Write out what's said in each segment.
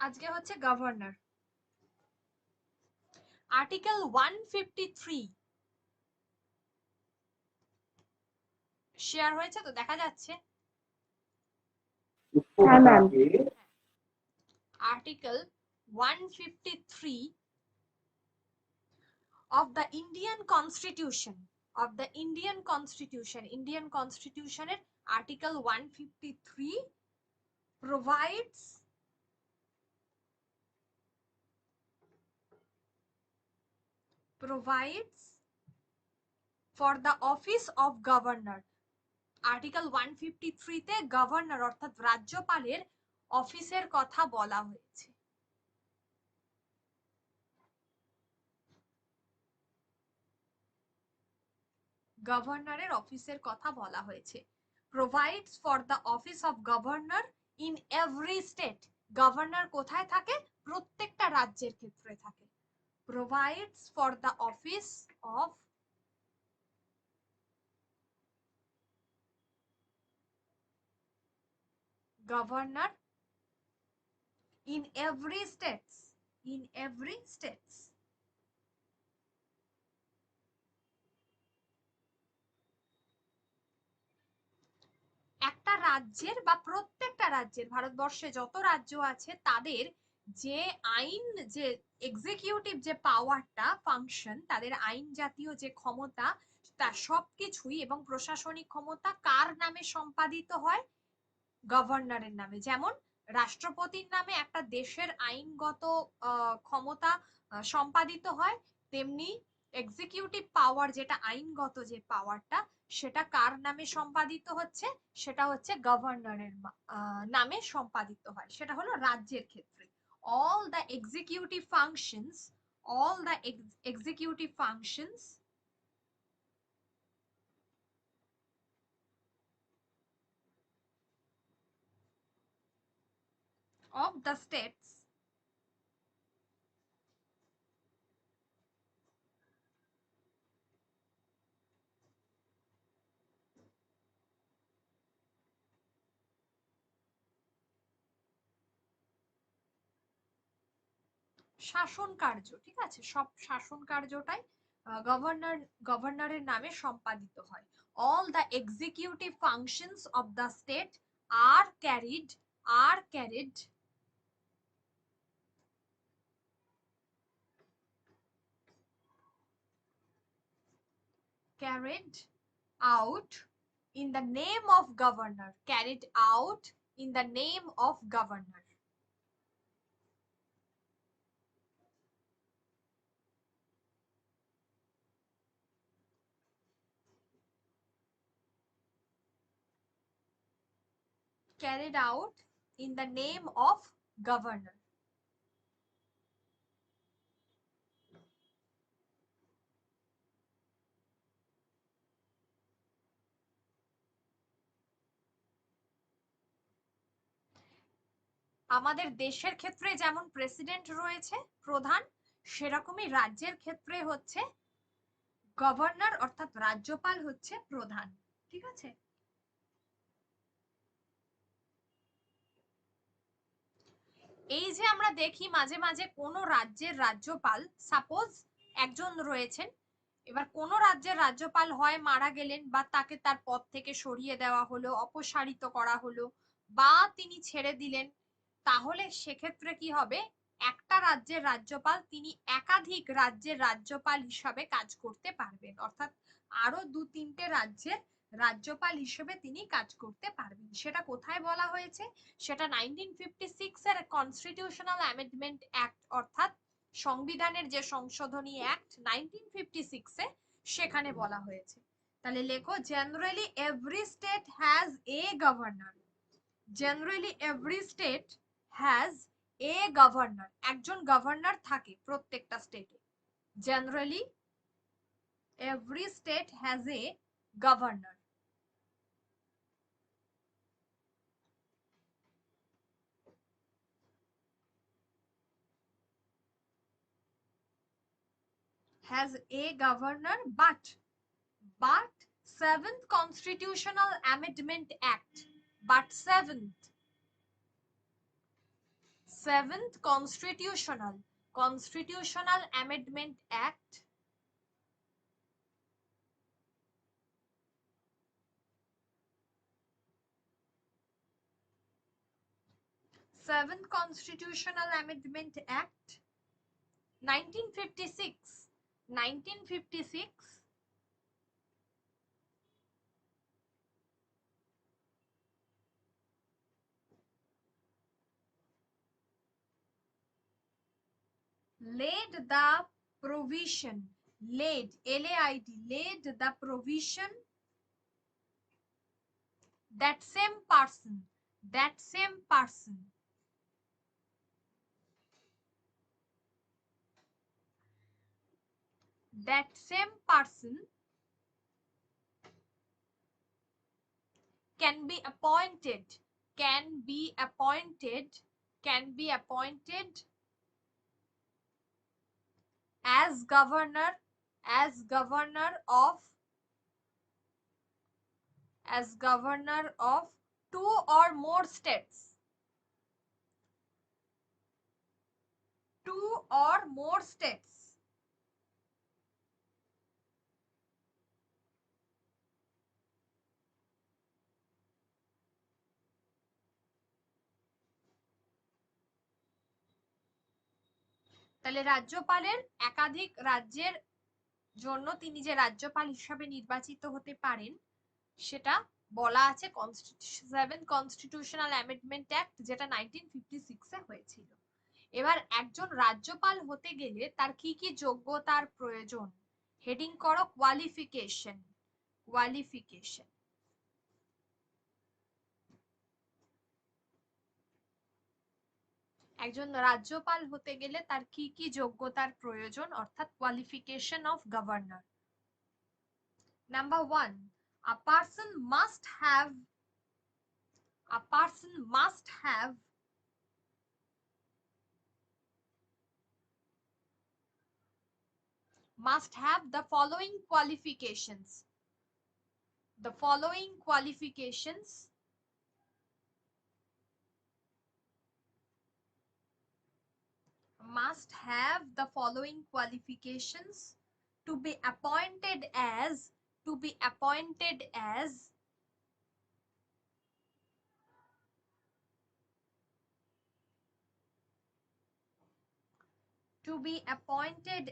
আজকে হচ্ছে governor. Article 153 share হয়েছে তো, দেখা যাচ্ছে? হ্যাঁ ma'am. Article 153 of the Indian Constitution, Indian Constitution এর Article 153 provides for the office of governor. Article 153 তে গভর্নর অর্থাৎ রাজ্যপালের অফিসের কথা বলা হয়েছে। গভর্নরের অফিসের কথা বলা হয়েছে। Provides for the office of governor in every state. Governor কোথায় থাকে? প্রত্যেকটা রাজ্যের ক্ষেত্রে থাকে। Provides for the office of governor in every states, একটা রাজ্যের বা প্রত্যেকটা রাজ্যের, ভারতবর্ষে যত রাজ্য আছে তাদের যে আইন, যে এক্সিকিউটিভ যে পাওয়ারটা, ফাংশন, তাদের আইন জাতীয় যে ক্ষমতা, তা সবকিছুই এবং প্রশাসনিক ক্ষমতা কার নামে সম্পাদিত হয়? গভর্নরের নামে। যেমন রাষ্ট্রপতির নামে একটা দেশের আইনগত ক্ষমতা সম্পাদিত হয়, তেমনি এক্সিকিউটিভ পাওয়ার, যেটা আইনগত যে পাওয়ারটা, সেটা কার নামে সম্পাদিত হচ্ছে? সেটা হচ্ছে গভর্নরের নামে সম্পাদিত হয়। সেটা হলো রাজ্যের ক্ষেত্রে। all the executive functions all the executive functions of the states শাসন কার্য, ঠিক আছে, সব শাসন কার্যটাই গভর্নরের নামে সম্পাদিত হয়। all the executive functions of the state are carried out in the name of governor, carried out in the name of governor। carried out in the name of governor। আমাদের দেশের ক্ষেত্রে যেমন প্রেসিডেন্ট রয়েছে প্রধান, সেরকমই রাজ্যের ক্ষেত্রে হচ্ছে গভর্নর অর্থাৎ রাজ্যপাল হচ্ছে প্রধান, ঠিক আছে। এই যে আমরা দেখি মাঝে মাঝে কোন রাজ্যের রাজ্যপাল, সাপোজ একজন রয়েছেন, এবার কোন রাজ্যের রাজ্যপাল হয় মারা গেলেন, বা তাকে তার পদ থেকে সরিয়ে দেওয়া হলো, অপসারিত করা হলো, বা তিনি ছেড়ে দিলেন, তাহলে সেক্ষেত্রে কি হবে? একটা রাজ্যের রাজ্যপাল তিনি একাধিক রাজ্যের রাজ্যপাল হিসাবে কাজ করতে পারবেন, অর্থাৎ আরো 2-3টে রাজ্যের রাজ্যপাল হিসেবে তিনি কাজ করতে পারবেন। সেটা কোথায় বলা হয়েছে? সেটা 1956 এর কনস্টিটিউশনাল অ্যামেন্ডমেন্ট অ্যাক্ট, অর্থাৎ সংবিধানের যে সংশোধনী অ্যাক্ট 1956 এ, সেখানে বলা হয়েছে। তাহলে লেখো, generally every state has a governor. Generally every state has a governor. একজন গভর্নর থাকে প্রত্যেকটা স্টেটে। Generally every state has a governor. has a governor, but 7th Constitutional Amendment Act, but 7th 7th Constitutional Amendment Act. Seventh Constitutional Amendment Act, 1956. 1956. Laid the provision, laid, L-A-I-D, laid the provision that same person, that same person can be appointed, can be appointed as governor of two or more states, two or more states. তাহলে রাজ্যপালের একাধিক রাজ্যের জন্য তিনি যে রাজ্যপাল হিসাবে নির্বাচিত হতে পারেন সেটা বলা আছে 7th কনস্টিটিউশনাল অ্যামেন্ডমেন্ট অ্যাক্ট, যেটা 1956 এ হয়েছিল। এবার একজন রাজ্যপাল হতে গেলে তার কি কি যোগ্যতার প্রয়োজন? হেডিং করো কোয়ালিফিকেশন। কোয়ালিফিকেশন, একজন রাজ্যপাল হতে গেলে তার কি কি যোগ্যতার প্রয়োজন, অর্থাৎ qualification of governor. Number 1, a person must have the following qualifications. The following qualifications must have the following qualifications to be appointed as to be appointed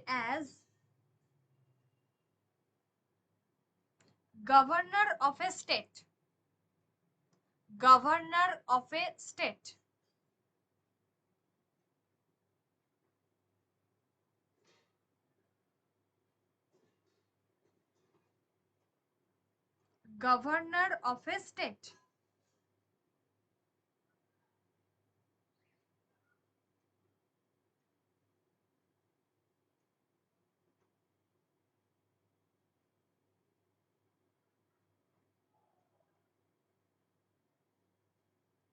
as governor of a state. Governor of a state. Governor of a state.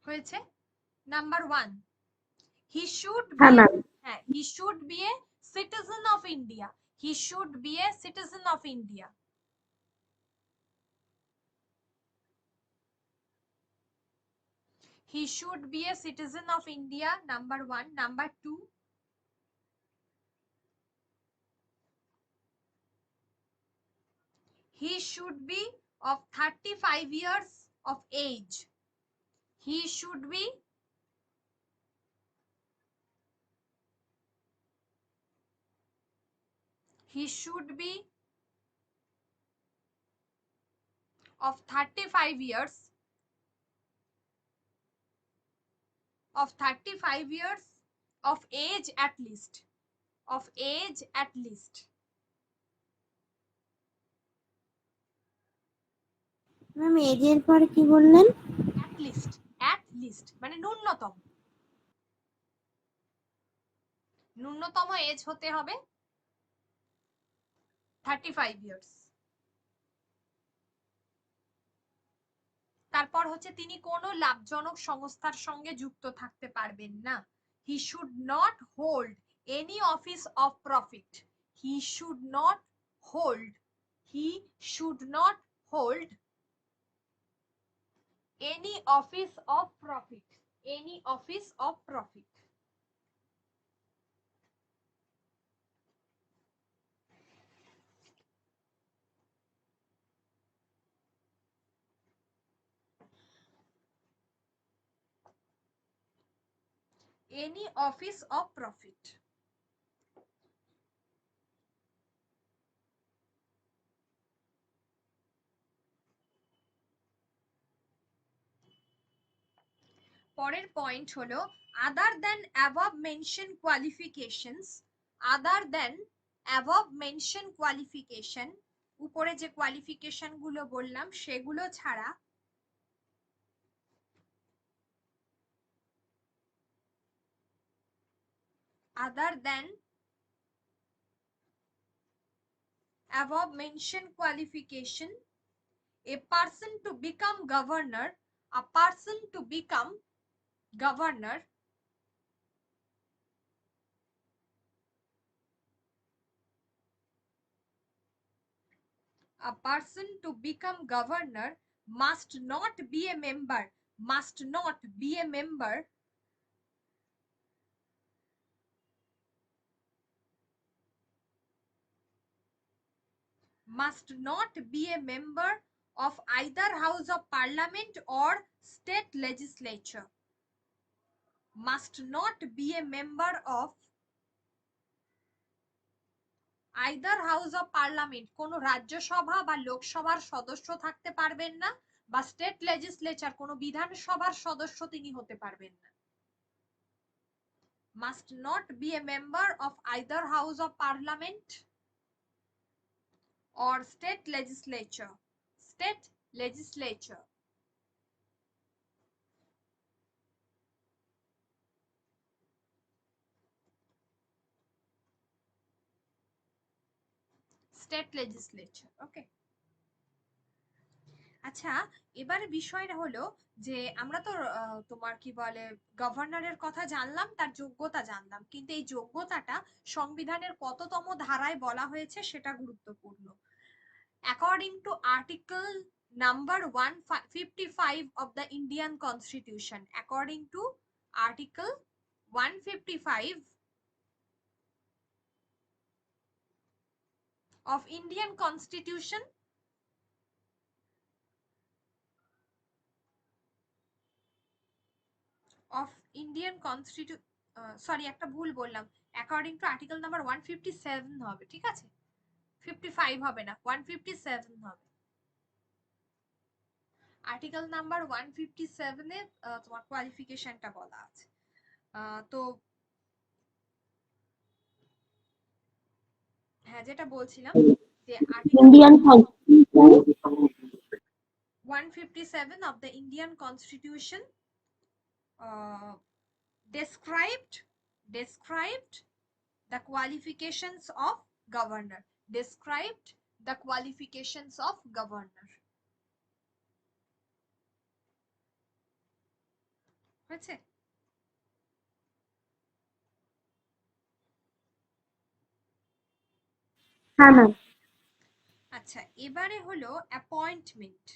হয়েছে। Number 1, he should be a citizen of India. He should be a citizen of India. He should be a citizen of India, number 1. Number 2, he should be of 35 years of age. He should be of 35 years of age at least. Of age at least. Ma'am এজের পর কি বললেন? At least মানে ন্যূনতম age হতে হবে 35 years. তারপর হচ্ছে তিনি কোনো লাভজনক সংস্থার সঙ্গে যুক্ত থাকতে পারবেন না। He should not hold any office of profit. He should not hold any office of profit. any office of profit. পরের পয়েন্ট হলো other than above mentioned qualifications, other than above mentioned qualification, উপরে যে qualification গুলো বললাম সেগুলো ছাড়া other than above mentioned qualification, a person to become governor, a person to become governor a person to become governor must not be a member, must not be a member must not be a member of either house of parliament or state legislature, must not be a member of either house of parliament, কোনো রাজ্যসভা বা লোকসভার সদস্য থাকতে পারবেন না, বা state legislature কোনো বিধানসভার সদস্য তিনি হতে পারবেন না। must not be a member of either house of parliament or state legislature, state legislature, state legislature, okay। আচ্ছা, এবারে বিষয়টা হলো যে আমরা তো তোমার কি বলে গভর্নরের কথা জানলাম, তার যোগ্যতা জানলাম, কিন্তু এই যোগ্যতাটা সংবিধানের কততম ধারায় বলা হয়েছে সেটা গুরুত্বপূর্ণ। According to article number 155 of the Indian Constitution, according to article 155 of Indian Constitution, of Indian Constitution, sorry একটা ভুল বললাম, অ্যাকর্ডিং টু আর্টিকেল নাম্বার 157 হবে, ঠিক আছে, 55 হবে না, 157 হবে। আর্টিকেল নাম্বার 157 এ তোমার কোয়ালিফিকেশনটা বলা আছে। তো হ্যাঁ, যেটা বলছিলাম যে article 157 of the Indian Constitution described the qualifications of governor, described the qualifications of governor, হয়েছে? হ্যাঁ ম্যাম। আচ্ছা, এবারে হলো অ্যাপয়েন্টমেন্ট।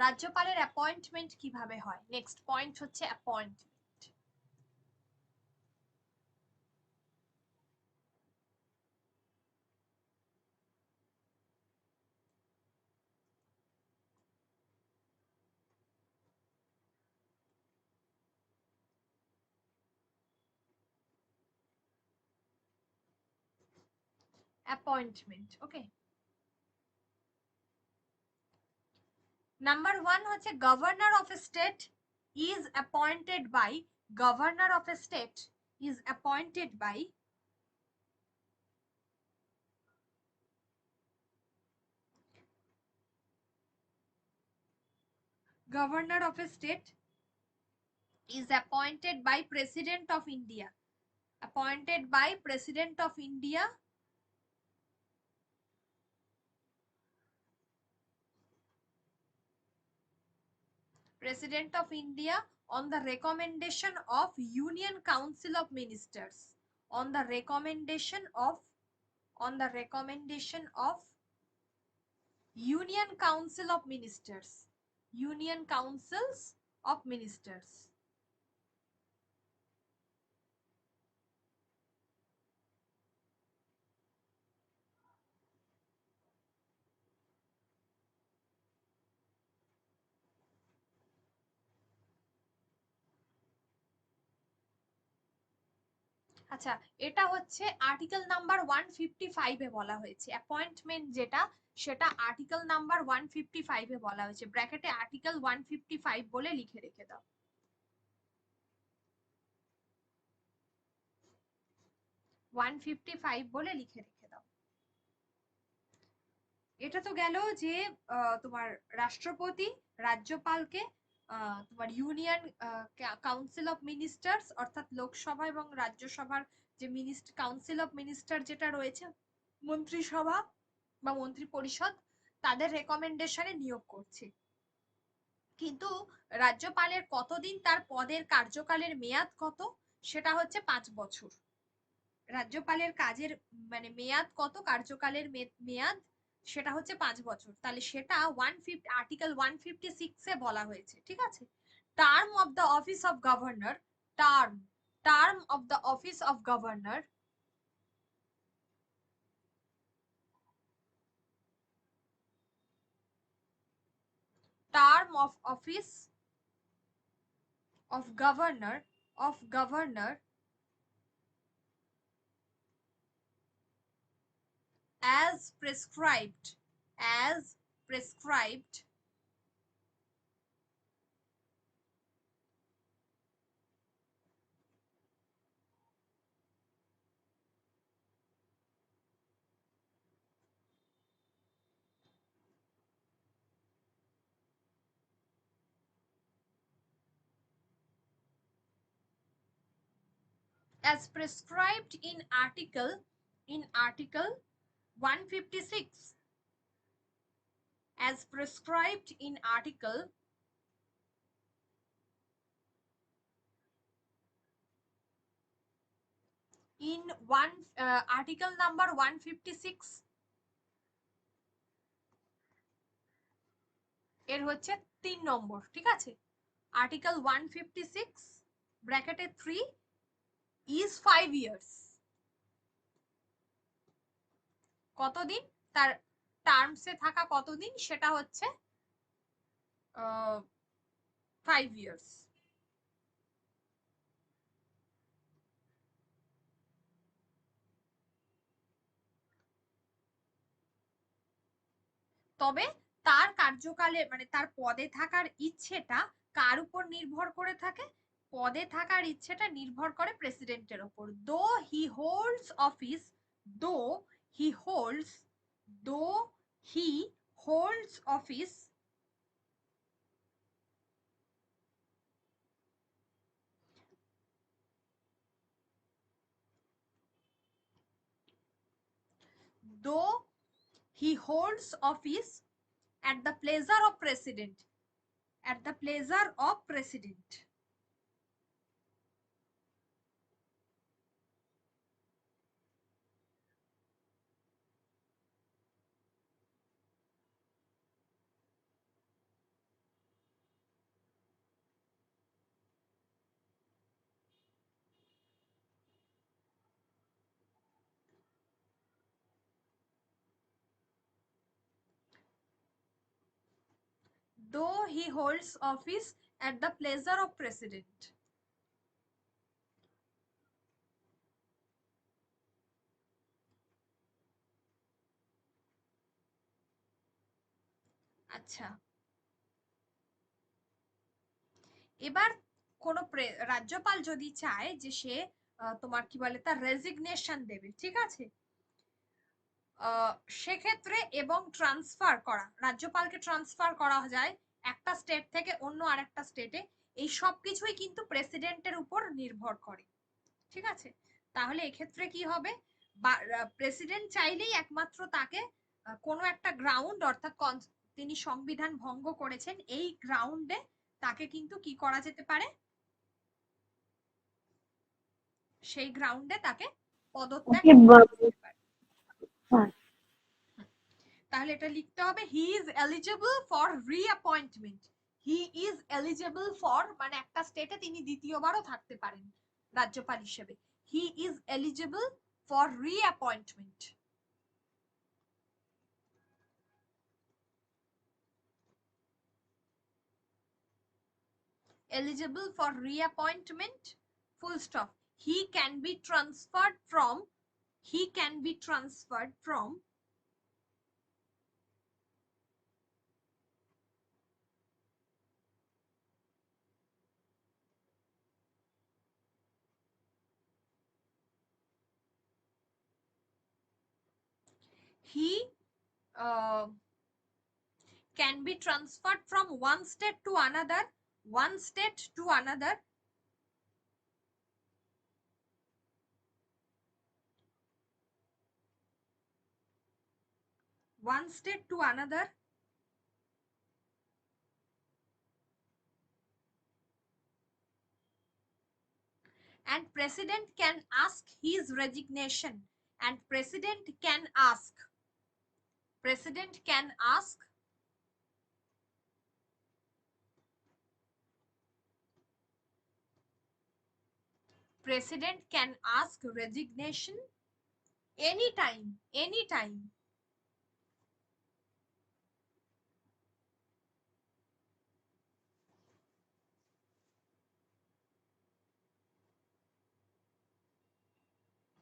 রাজ্যপালের অ্যাপয়েন্টমেন্ট কিভাবে হয়? নেক্সট পয়েন্ট হচ্ছে অ্যাপয়েন্টমেন্ট। Appointment, okay. নাম্বার 1 হচ্ছে governor of a state is appointed by, governor of a state is appointed by governor of a state is appointed by president of India, appointed by president of India, president of India on the recommendation of Union Council of Ministers, on the recommendation of Union Council of Ministers, Union Councils of Ministers। আচ্ছা, এটা হচ্ছে article number 155 এ বলা হয়েছে appointment যেটা, সেটা article number 155 এ বলা হয়েছে, ব্র্যাকেটে আর্টিকেল 155 বলে লিখে রেখে দাও। 155 বলে লিখে রেখে দাও। এটা তো গেল যে তোমার রাষ্ট্রপতি রাজ্যপালকে তোমার ইউনিয়ন কাউন্সিল অফ মিনিস্টার্স অর্থাৎ লোকসভা এবং রাজ্যসভার যে কাউন্সিল অফ মিনিস্টার যেটা রয়েছে, মন্ত্রিসভা বা মন্ত্রী পরিষদ, তাদের রেকমেন্ডেশনে নিয়োগ করছে। কিন্তু রাজ্যপালের কতদিন তার পদের কার্যকালের মেয়াদ কত? সেটা হচ্ছে 5 বছর। রাজ্যপালের কাজের মানে মেয়াদ কত, কার্যকালের মেয়াদ, সেটা হচ্ছে 5 বছর। তাহলে সেটা আর্টিকেল 156 এ বলা হয়েছে, ঠিক আছে। Term of the office of governor, term term of the office of governor, term of office of governor as prescribed as prescribed in article 156, as prescribed in article in one article number 156 এর হচ্ছে 3 নম্বর, ঠিক আছে। Article 156 ব্র্যাকেটে 3 is 5 years। কতদিন তার টার্মসে থাকা কতদিন, সেটা হচ্ছে 5 years। তবে তার কার্যকালে মানে তার পদে থাকার ইচ্ছেটা কার উপর নির্ভর করে থাকে? পদে থাকার ইচ্ছেটা নির্ভর করে প্রেসিডেন্টের উপর। দো he holds office, though he holds দো he holds office though he holds office at the pleasure of president, at the pleasure of president। Though he holds office at the pleasure of president। আচ্ছা, এবার কোন রাজ্যপাল যদি চায় যে সে তোমার কি বলে তার রেজিগনেশন দেবে, ঠিক আছে, সেক্ষেত্রে এবং ট্রান্সফার করা, রাজ্যপালকে ট্রান্সফার করা যায় একটা স্টেট থেকে অন্য আরেকটা স্টেটে, এই সব কিছুই কিন্তু প্রেসিডেন্টের উপর নির্ভর করে, ঠিক আছে। তাহলে এক্ষেত্রে কি হবে, প্রেসিডেন্ট চাইলেই একমাত্র তাকে কোনো একটা গ্রাউন্ড অর্থাৎ তিনি সংবিধান ভঙ্গ করেছেন এই গ্রাউন্ডে তাকে কিন্তু কি করা যেতে পারে, সেই গ্রাউন্ডে তাকে পদত্যাগ করা যেতে পারে। তাহলে এটা লিখতে হবে he is eligible for reappointment. He is eligible for মানে একটা স্টেটে তিনি দ্বিতীয়বারও থাকতে পারেন রাজ্যপাল হিসেবে। He is eligible for reappointment. eligible for reappointment, full stop। he can be transferred from he can be transferred from one state to another, one state to another, one state to another, and president can ask his resignation, and president can ask resignation anytime.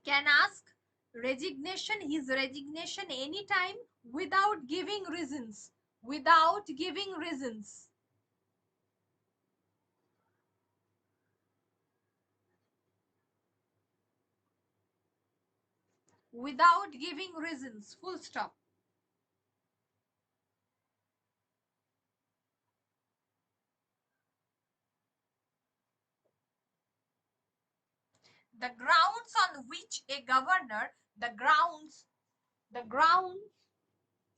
Can ask his resignation anytime without giving reasons. Without giving reasons. Without giving reasons. Full stop. The grounds on which a governor, the grounds,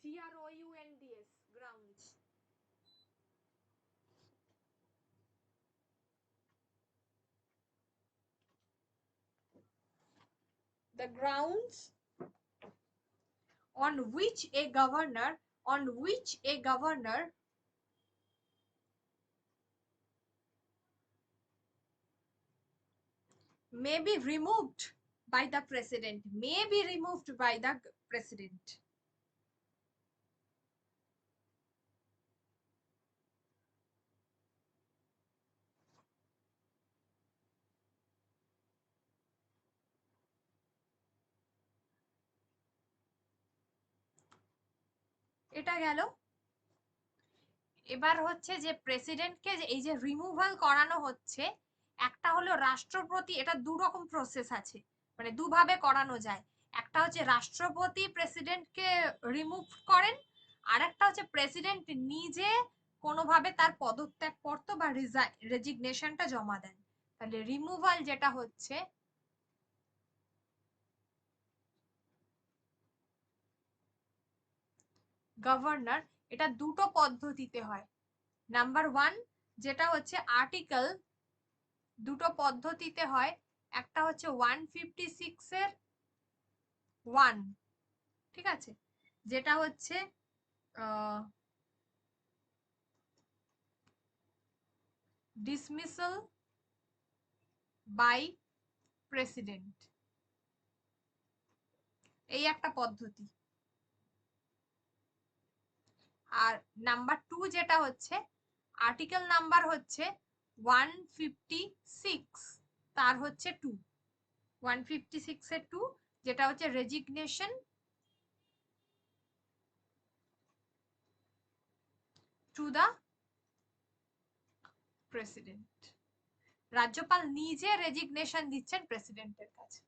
Grounds, grounds. The grounds on which a governor may be removed by the president, এটা গেল। এবার হচ্ছে যে প্রেসিডেন্টকে এই যে removal করানো হচ্ছে, একটা হলো রাষ্ট্রপতি, এটা দু রকম প্রসেস আছে, মানে দুভাবে করানো যায়। একটা হচ্ছে রাষ্ট্রপতি প্রেসিডেন্টকে রিমুভ করেন, আর একটা হচ্ছে প্রেসিডেন্ট নিজে কোনোভাবে তার পদত্যাগপত্র বা রেজিগনেশনটা জমা দেন। তাহলে রিমুভাল যেটা হচ্ছে, গভর্নর, এটা দুটো পদ্ধতিতে হয়। নাম্বার 1 যেটা হচ্ছে আর্টিকেল, দুটো পদ্ধতিতে হয়। একটা হচ্ছে 156 এর 1, ঠিক আছে, যেটা হচ্ছে ডিসমিসাল বাই প্রেসিডেন্ট, এই একটা পদ্ধতি। আর নাম্বার 2 যেটা হচ্ছে আর্টিকেল নাম্বার হচ্ছে 156, তার হচ্ছে 2, 156 এর 2, যেটা হচ্ছে রেজিগনেশন টু দা প্রেসিডেন্ট। রাজ্যপাল নিজে রেজিগনেশন দিচ্ছেন প্রেসিডেন্টের কাছে।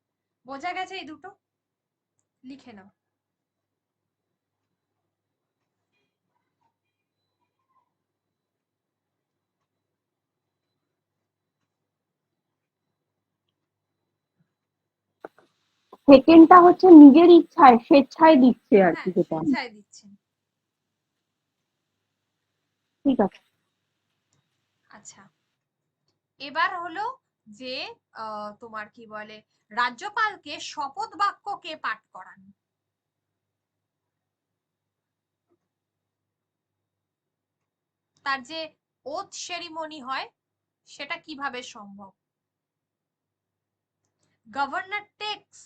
বোঝা গেছে এই দুটো? লিখে নাও। সেকেন্ডটা হচ্ছে নিজের ইচ্ছায় স্বেচ্ছায় দিচ্ছে আর কি, যেটা স্বেচ্ছায় দিচ্ছেন। ঠিক আছে। আচ্ছা, এবার হলো যে তোমার কি বলে, রাজ্যপালকে শপথ বাক্য কে পাঠ করান? তার যে ওথ সেরিমনি হয় সেটা কিভাবে সম্ভব? Governor takes,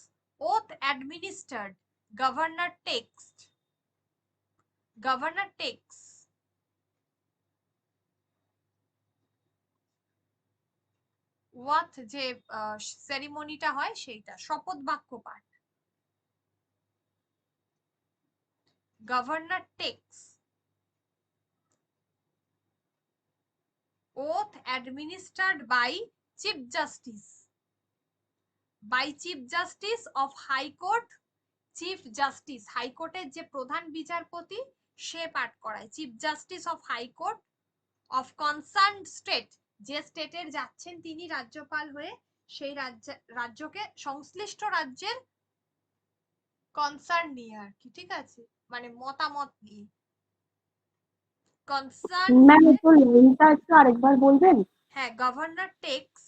oath administered, governor oath যে সেরিমনিটা হয় সেইটা শপথ বাক্য পাঠ। Governor takes oath administered by chief justice of high court, chief justice হাইকোর্টের যে প্রধান বিচারপতি সে পাঠ করায়, chief justice of high court of concern state, যে স্টেটের যাচ্ছেন তিনি রাজ্যপাল হয়ে, সেই রাজ্যকে সংশ্লিষ্ট রাজ্যের কনসার্ন নিয়ে আর কি, ঠিক আছে, মানে মতামত নিয়ে কনসার্ন। ম্যাম একটু লাইনটা একটু আরেকবার বলবেন? হ্যাঁ, governor takes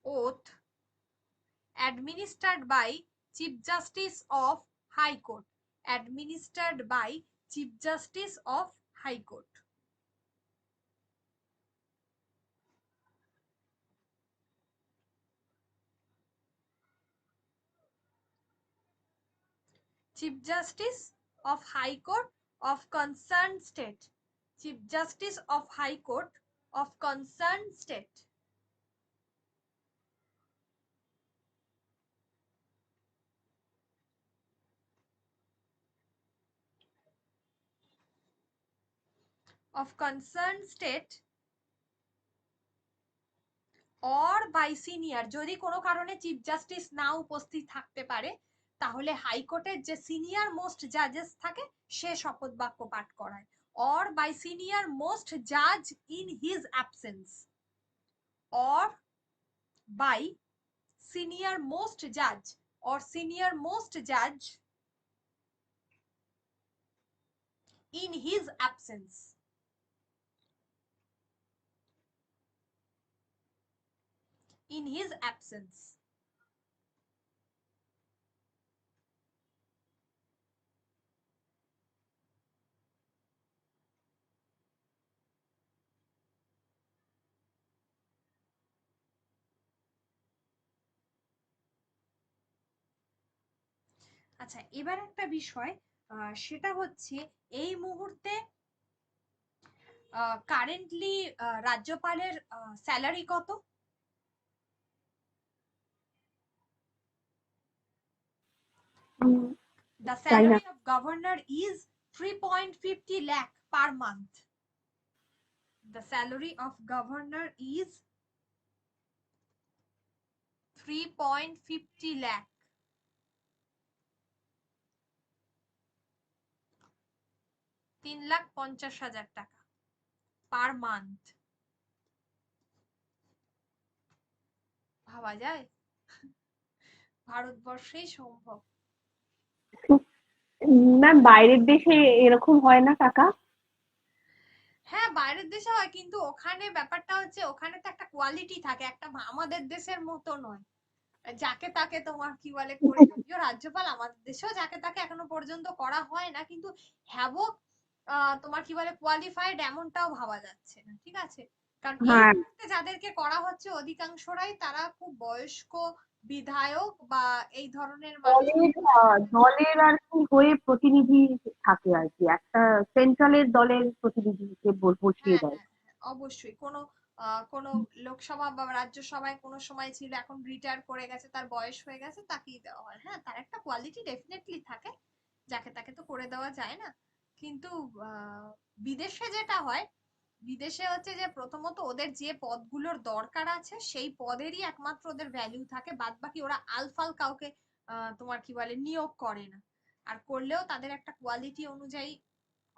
oath administered by chief justice of high court, administered by chief justice of high court। chief justice of high court of concerned state, chief justice of high court of concerned state। of concerned state or by senior, যদি কোনো কারণে chief justice না উপস্থিত থাকতে পারে তাহলে হাইকোর্টের যে সিনিয়র মোস্ট জাজেস থাকে সে শপথ বাক্য পাঠ করায়, or by senior most judge in his absence, or by senior most judge or senior most judge in his absence। in his absence। আচ্ছা, এবার একটা বিষয়, সেটা হচ্ছে এই মুহূর্তে কারেন্টলি রাজ্যপালের স্যালারি কত? The salary of governor is 3.50 lakh per month। The salary of governor is 3.50 lakh, 3,50,000 টাকা পার মান্থ। ভাবা যায়? ভারতবর্ষেই সম্ভব। ম্যাম বাইরের দেশে এরকম হয় না টাকা? হ্যাঁ, বাইরের দেশে হয়, কিন্তু ওখানে ব্যাপারটা হচ্ছে ওখানে তো একটা কোয়ালিটি থাকে, একটা আমাদের দেশের মতো নয় যাকে তাকে তোমার কি বলে করে যদিও রাজ্যপাল আমাদের দেশেও যাকে তাকে এখনো পর্যন্ত করা হয় না, কিন্তু হ্যাভো তোমার কি বলে কোয়ালিফাইড এমনটাও ভাবা যাচ্ছে না, ঠিক আছে, কারণ এই হ্যাঁ, মুহূর্তে যাদেরকে করা হচ্ছে অধিকাংশরাই তারা খুব বয়স্ক বিধায়ক বা এই ধরনের মানুষ। দলের আর কি হয়ে প্রতিনিধি থাকে আর কি, একটা সেন্ট্রালের দলের প্রতিনিধিকে বসিয়ে হ্যাঁ দেয়। হ্যাঁ হ্যাঁ, অবশ্যই কোনো লোকসভা বা রাজ্যসভায় কোনো সময় ছিল, এখন রিটায়ার করে গেছে, তার বয়স হয়ে গেছে, তাকেই দেওয়া হয়। হ্যাঁ, তার একটা কোয়ালিটি ডেফিনেটলি থাকে, যাকে তাকে তো করে দেওয়া যায় না। কিন্তু বিদেশে যেটা হয়, বিদেশে হচ্ছে যে প্রথমত ওদের যে পদগুলোর দরকার আছে সেই পদেরই একমাত্র ওদের ভ্যালু থাকে, বাদ বাকি ওরা আলফাল কাউকে তোমার কি বলে নিয়োগ করে না, আর করলেও তাদের একটা কোয়ালিটি অনুযায়ী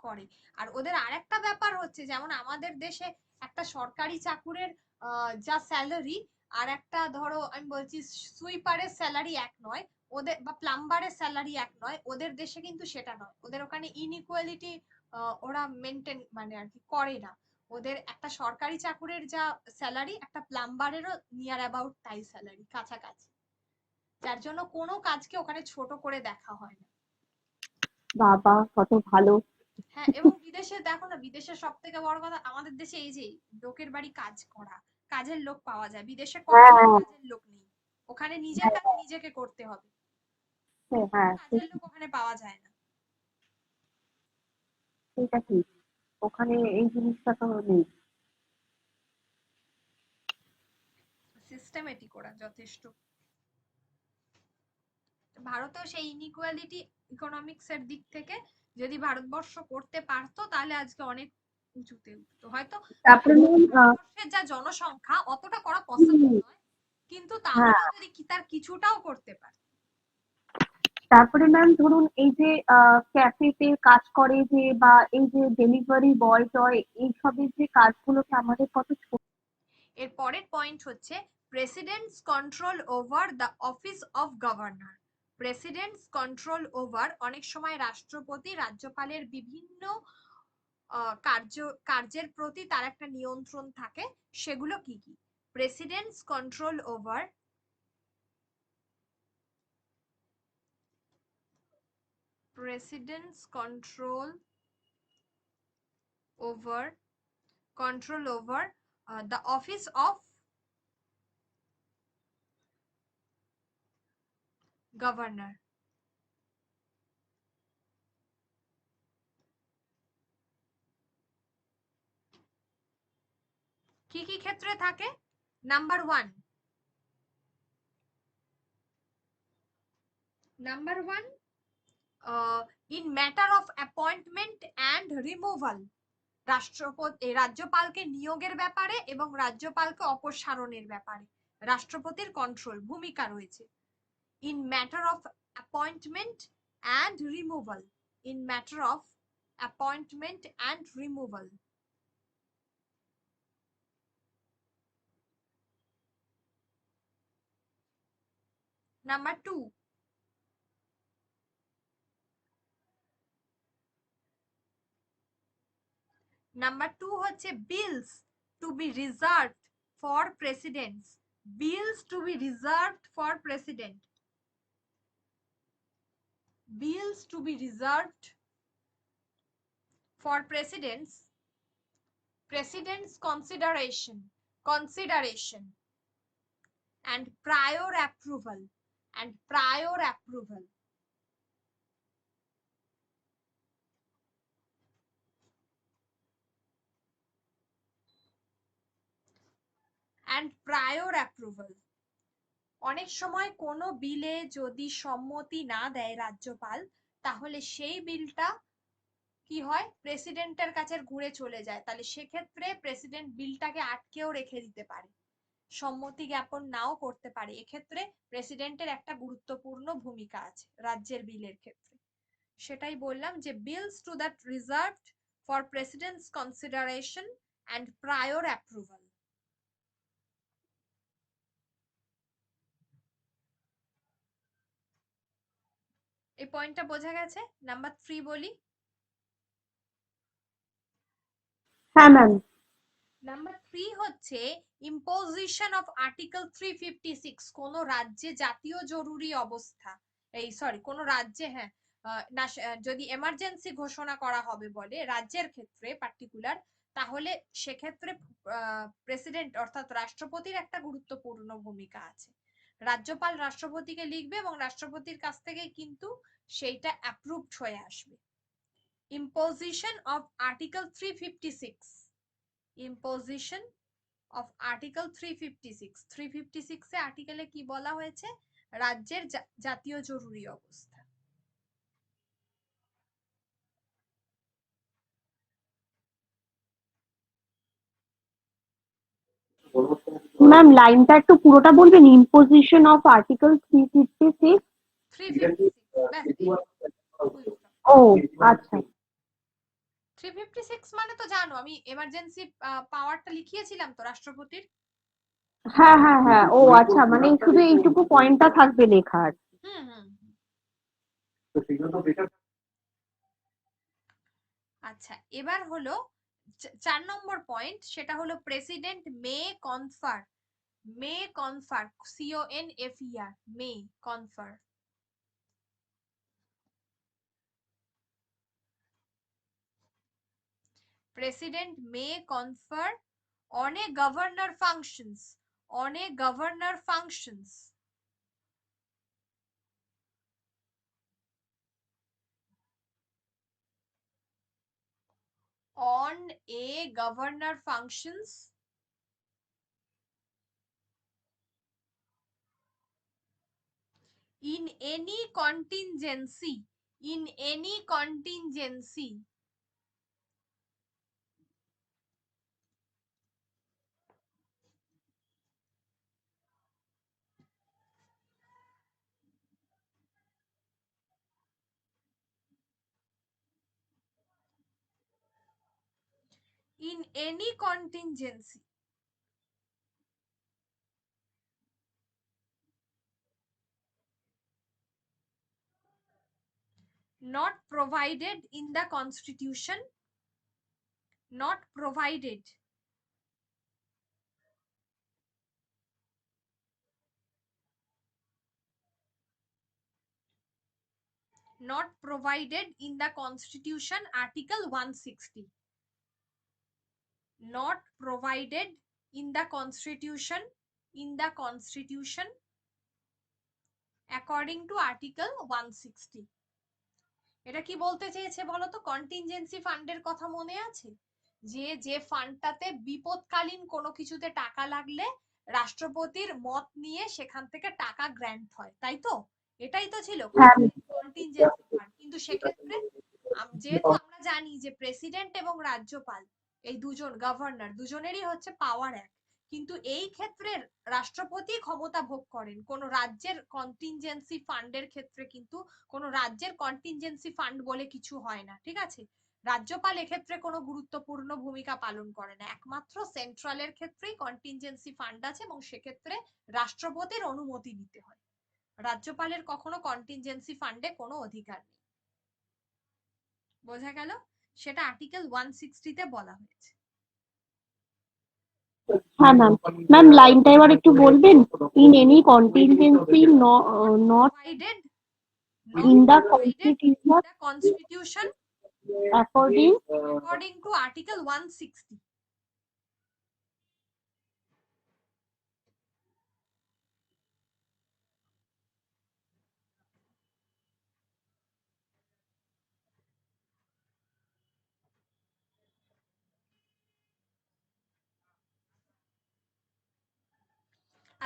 করে। আর ওদের আরেকটা ব্যাপার হচ্ছে, যেমন আমাদের দেশে একটা সরকারি চাকুরের যা স্যালারি আর একটা ধরো আমি বলছি সুইপারের স্যালারি এক নয়, ওদের বা প্লাম্বারের স্যালারি এক নয়, ওদের দেশে কিন্তু সেটা নয়, ওদের ওখানে ইনইকুয়ালিটি ওরা মেনটেন মানে আর কি করে না। ওদের একটা সরকারি চাকুরের যা স্যালারি একটা প্লাম্বারেরও নিয়ার অ্যাবাউট তাই স্যালারি, কাছাকাছি, যার জন্য কোনো কাজকে ওখানে ছোট করে দেখা হয় না। বাবা কত ভালো! হ্যাঁ, এবং বিদেশে দেখো না, বিদেশে সব থেকে বড় কথা আমাদের দেশে এই যে লোকের বাড়ি কাজ করা, কাজের লোক পাওয়া যায়, বিদেশে কখনো হ্যাঁ কাজের লোক নেই, ওখানে নিজের কাজ নিজেকে করতে হবে, হ্যাঁ কোনো হ্যাঁ, কাজের লোক ওখানে পাওয়া যায় না। এটা ঠিক, ওখানে এই জিনিসটা তো নেই। সিস্টেমেটিক ওরা যথেষ্ট। ভারতেও সেই ইনইকুয়ালিটি ইকোনমিক্স এর দিক থেকে যদি ভারতবর্ষ করতে পারতো তাহলে আজকে অনেক উঁচুতে উঠতো হয়তো। তারপরে ম্যাম ভারতবর্ষের যা জনসংখ্যা অতটা করা পসিবল নয়, কিন্তু হ্যাঁ, তাহলেও যদি তার কিছুটাও করতে পারে। তারপরে ম্যাম ধরুন এই যে ক্যাফেতে কাজ করে যে, বা এই যে ডেলিভারি বয় টয় এইসবের যে কাজগুলোকে আমাদের কত এর পরের পয়েন্ট হচ্ছে presidents control over the office of governor. Presidents control over, অনেক সময় রাষ্ট্রপতি রাজ্যপালের বিভিন্ন কার্যের প্রতি তার একটা নিয়ন্ত্রণ থাকে, সেগুলো কি কি? President's control over, president's control over the office of governor. কি কি ক্ষেত্রে থাকে? Number one, in matter of appointment and removal. রাজ্যপালকে নিয়োগের ব্যাপারে এবং রাজ্যপালকে অপসারণের ব্যাপারে রাষ্ট্রপতির কন্ট্রোল ভূমিকা রয়েছে। In matter of appointment and removal, in matter of appointment and removal. Number two, হচ্ছে bills to be reserved for presidents. Bills to be reserved for president, bills to be reserved for president's consideration and prior approval, and prior approval, and prior approval। অনেক সময় কোনো বিলে যদি সম্মতি না দেয় রাজ্যপাল, তাহলে সেই বিলটা কি হয়, প্রেসিডেন্টের কাছে ঘুরে চলে যায়, তাহলে সেক্ষেত্রে প্রেসিডেন্ট বিলটাকে আটকেও রেখে দিতে পারে, সম্মতি জ্ঞাপন নাও করতে পারে। এক্ষেত্রে প্রেসিডেন্টের একটা গুরুত্বপূর্ণ ভূমিকা আছে রাজ্যের বিলের ক্ষেত্রে। সেটাই বললাম যে bills to that reserved for president's consideration and prior approval. এই পয়েন্টটা বোঝা গেছে? নাম্বার 3 বলি। হ্যাঁ ম্যাম। নাম্বার 3 হচ্ছে ইম্পোজিশন অফ আর্টিকেল 356। কোন রাজ্যে জাতীয় জরুরি অবস্থা, এই সরি কোন রাজ্যে, হ্যাঁ, যদি এমার্জেন্সি ঘোষণা করা হবে বলে রাজ্যের ক্ষেত্রে পার্টিকুলার, তাহলে সেক্ষেত্রে প্রেসিডেন্ট অর্থাৎ রাষ্ট্রপতির একটা গুরুত্বপূর্ণ ভূমিকা আছে। রাজ্যপাল রাষ্ট্রপতিকে লিখবে এবং রাষ্ট্রপতির কাছ থেকে কিন্তু সেইটা অ্যাপ্রুভড হয়ে আসবে। Imposition of article 356, imposition of article 356। 356 এ আর্টিকেলে কি বলা হয়েছে? রাজ্যের জাতীয় জরুরি অবস্থা। ম্যাম লাইনটা একটু পুরোটা বলবেন, ইম্পোজিশন অফ আর্টিকেল 356। 356, ব্যাস, ও আচ্ছা। 356 মানে তো জানো, আমি এমার্জেন্সি পাওয়ারটা লিখিয়েছিলাম তো রাষ্ট্রপতির। হ্যাঁ হ্যাঁ হ্যাঁ, ও আচ্ছা, মানে শুধু এইটুকু পয়েন্টটা থাকবে লেখা আর কি। হুম হুম। আচ্ছা, এবার হলো 4 নম্বর পয়েন্ট, সেটা হলো president May কনফার, CONFER, May কনফার। President may confer on a governor functions, on a governor functions, on a governor functions in any contingency, in any contingency, in any contingency, not provided in the constitution, not provided not provided in the constitution, article 160, not provided in the constitution, in the constitution according to article 160. এটা কি বলতে চেয়েছে বলো তো? Contingency ফান্ডের কথা মনে আছে? যে যে ফান্ডটাতে বিপদকালীন কোনো কিছুতে টাকা লাগলে রাষ্ট্রপতির মত নিয়ে সেখান থেকে টাকা গ্র্যান্ট হয়, তাই তো? এটাই তো ছিল হ্যাঁ কন্টিনজেন্সি ফান্ড। কিন্তু সেক্ষেত্রে যেহেতু আমরা জানি যে প্রেসিডেন্ট এবং রাজ্যপাল এই দুজন গভর্নর দুজনেরই হচ্ছে পাওয়ার এক, কিন্তু এই ক্ষেত্রে রাষ্ট্রপতি ক্ষমতা ভোগ করেন। কোন রাজ্যের কন্টিনজেন্সি ফান্ডের ক্ষেত্রে কিন্তু কোনো রাজ্যের কন্টিনজেন্সি ফান্ড বলে কিছু হয় না, ঠিক আছে? রাজ্যপাল এক্ষেত্রে কোনো গুরুত্বপূর্ণ ভূমিকা পালন করে না, একমাত্র সেন্ট্রালের ক্ষেত্রেই কন্টিনজেন্সি ফান্ড আছে এবং সেক্ষেত্রে রাষ্ট্রপতির অনুমতি নিতে হয়। রাজ্যপালের কখনো কন্টিনজেন্সি ফান্ডে কোনো অধিকার নেই। বোঝা গেল? সেটা আর্টিকেল 160 তে বলা হয়েছে। হ্যাঁ ম্যাম। ম্যাম লাইনটা এবার একটু বলবেন? In any contingency not provided in the constitution according according to article 160.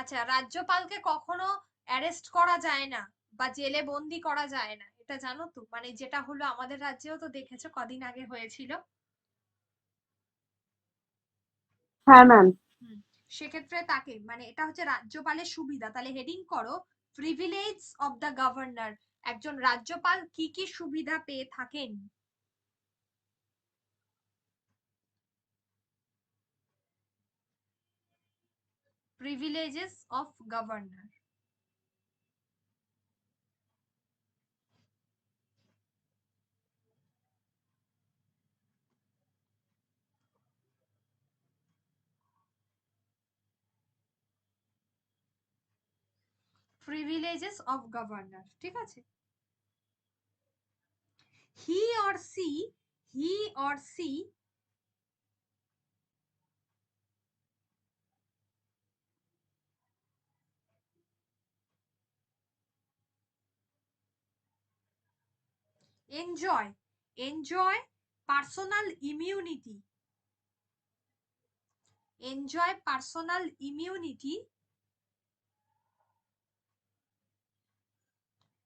আচ্ছা, রাজ্যপালকে কখনো অ্যারেস্ট করা যায় না বা জেলে বন্দি করা যায় না, এটা জানো তো? মানে যেটা হলো আমাদের রাজ্যেও তো দেখেছো কদিন আগে হয়েছিল। হ্যাঁ ম্যাম। সেক্ষেত্রে তাকে মানে এটা হচ্ছে রাজ্যপালের সুবিধা। তাহলে হেডিং করো প্রিভিলেজ অফ দ্য গভর্নর। একজন রাজ্যপাল কি কি সুবিধা পেয়ে থাকেন? Privileges of governor. Privileges of governor, ঠিক আছে? He or she, he or she enjoy personal immunity, enjoy personal immunity,